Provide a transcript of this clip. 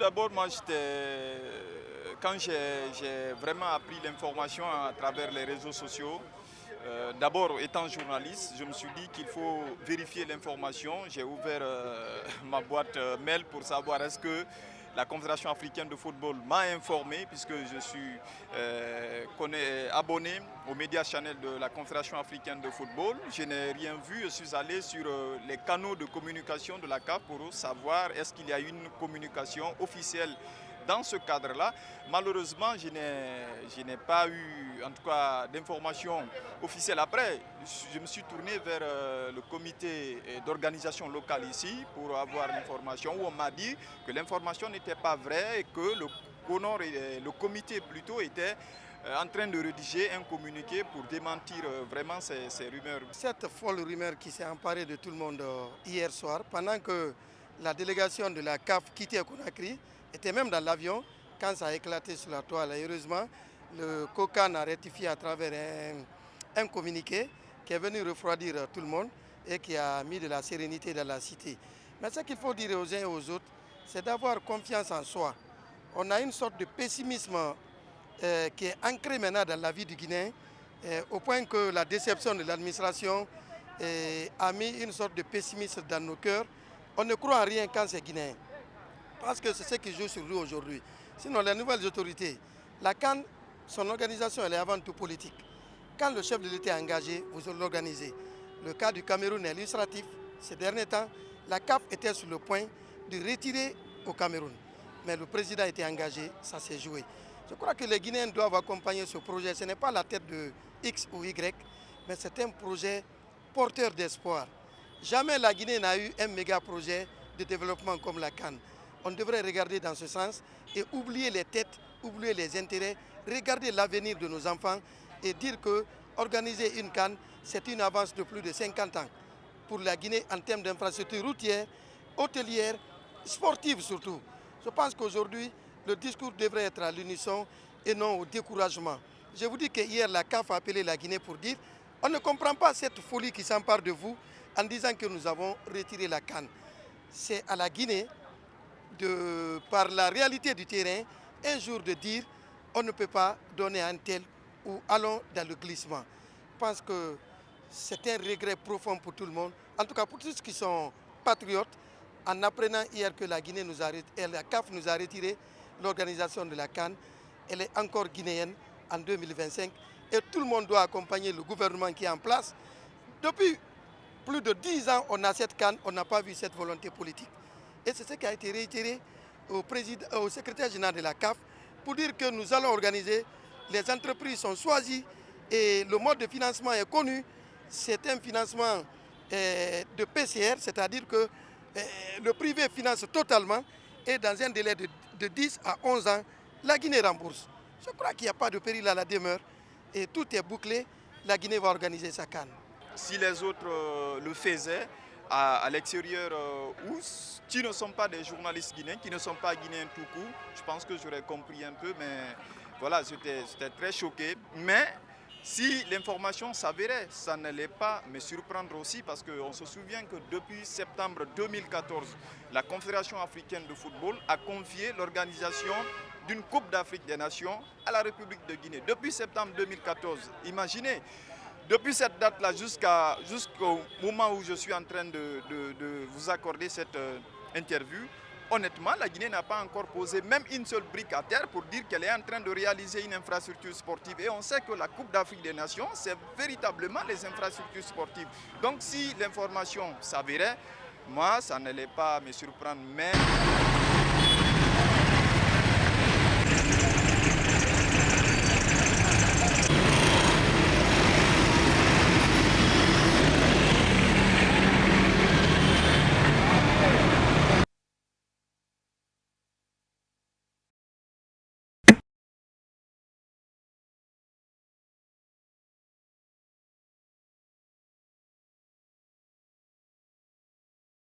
d'abord, quand j'ai vraiment appris l'information à travers les réseaux sociaux, d'abord étant journaliste, je me suis dit qu'il faut vérifier l'information. J'ai ouvert ma boîte mail pour savoir est-ce que la Confédération africaine de football m'a informé, puisque je suis abonné aux médias channels de la Confédération africaine de football. Je n'ai rien vu, je suis allé sur les canaux de communication de la CAF pour savoir est-ce qu'il y a une communication officielle dans ce cadre-là. Malheureusement, je n'ai pas eu en tout cas d'informations officielles. Après, je me suis tourné vers le comité d'organisation locale ici pour avoir l'information où on m'a dit que l'information n'était pas vraie et que le comité plutôt était en train de rédiger un communiqué pour démentir vraiment ces rumeurs. Cette folle rumeur qui s'est emparée de tout le monde hier soir, pendant que la délégation de la CAF quittait Conakry, était même dans l'avion quand ça a éclaté sur la toile. Et heureusement, le COCAN a rectifié à travers un communiqué qui est venu refroidir tout le monde et qui a mis de la sérénité dans la cité. Mais ce qu'il faut dire aux uns et aux autres, c'est d'avoir confiance en soi. On a une sorte de pessimisme qui est ancré maintenant dans la vie du Guinéen, au point que la déception de l'administration a mis une sorte de pessimisme dans nos cœurs. On ne croit en rien quand c'est guinéen. Parce que c'est ce qui joue sur nous aujourd'hui. Sinon, les nouvelles autorités, la CAN, son organisation, elle est avant tout politique. Quand le chef de l'État est engagé, vous l'organisez. Le cas du Cameroun est illustratif. Ces derniers temps, la CAF était sur le point de retirer au Cameroun. Mais le président était engagé, ça s'est joué. Je crois que les Guinéens doivent accompagner ce projet. Ce n'est pas la tête de X ou Y, mais c'est un projet porteur d'espoir. Jamais la Guinée n'a eu un méga projet de développement comme la CAN. On devrait regarder dans ce sens et oublier les têtes, oublier les intérêts, regarder l'avenir de nos enfants et dire que organiser une CAN, c'est une avance de plus de 50 ans pour la Guinée en termes d'infrastructures routières, hôtelières, sportives surtout. Je pense qu'aujourd'hui, le discours devrait être à l'unisson et non au découragement. Je vous dis que hier, la CAF a appelé la Guinée pour dire on ne comprend pas cette folie qui s'empare de vous en disant que nous avons retiré la CAN. C'est à la Guinée, par la réalité du terrain, un jour de dire on ne peut pas donner un tel ou allons dans le glissement. Je pense que c'est un regret profond pour tout le monde, en tout cas pour tous ceux qui sont patriotes, en apprenant hier que la CAF nous a retiré l'organisation de la CAN. Elle est encore guinéenne en 2025 et tout le monde doit accompagner le gouvernement qui est en place. Depuis plus de 10 ans, on a cette CAN, on n'a pas vu cette volonté politique. Et c'est ce qui a été réitéré au secrétaire général de la CAF pour dire que nous allons organiser, les entreprises sont choisies et le mode de financement est connu. C'est un financement de PCR, c'est-à-dire que le privé finance totalement et dans un délai de 10 à 11 ans, la Guinée rembourse. Je crois qu'il n'y a pas de péril à la demeure et tout est bouclé, la Guinée va organiser sa CAN. Si les autres le faisaient à l'extérieur ou qui ne sont pas des journalistes guinéens, qui ne sont pas guinéens tout court, je pense que j'aurais compris un peu, mais voilà, j'étais très choqué. Mais si l'information s'avérait, ça n'allait pas me surprendre aussi parce qu'on se souvient que depuis septembre 2014, la Confédération africaine de football a confié l'organisation d'une Coupe d'Afrique des Nations à la République de Guinée. Depuis septembre 2014, imaginez, depuis cette date-là jusqu'au moment où je suis en train de vous accorder cette interview, honnêtement, la Guinée n'a pas encore posé même une seule brique à terre pour dire qu'elle est en train de réaliser une infrastructure sportive. Et on sait que la Coupe d'Afrique des Nations, c'est véritablement les infrastructures sportives. Donc si l'information s'avérait, moi, ça n'allait pas me surprendre. Mais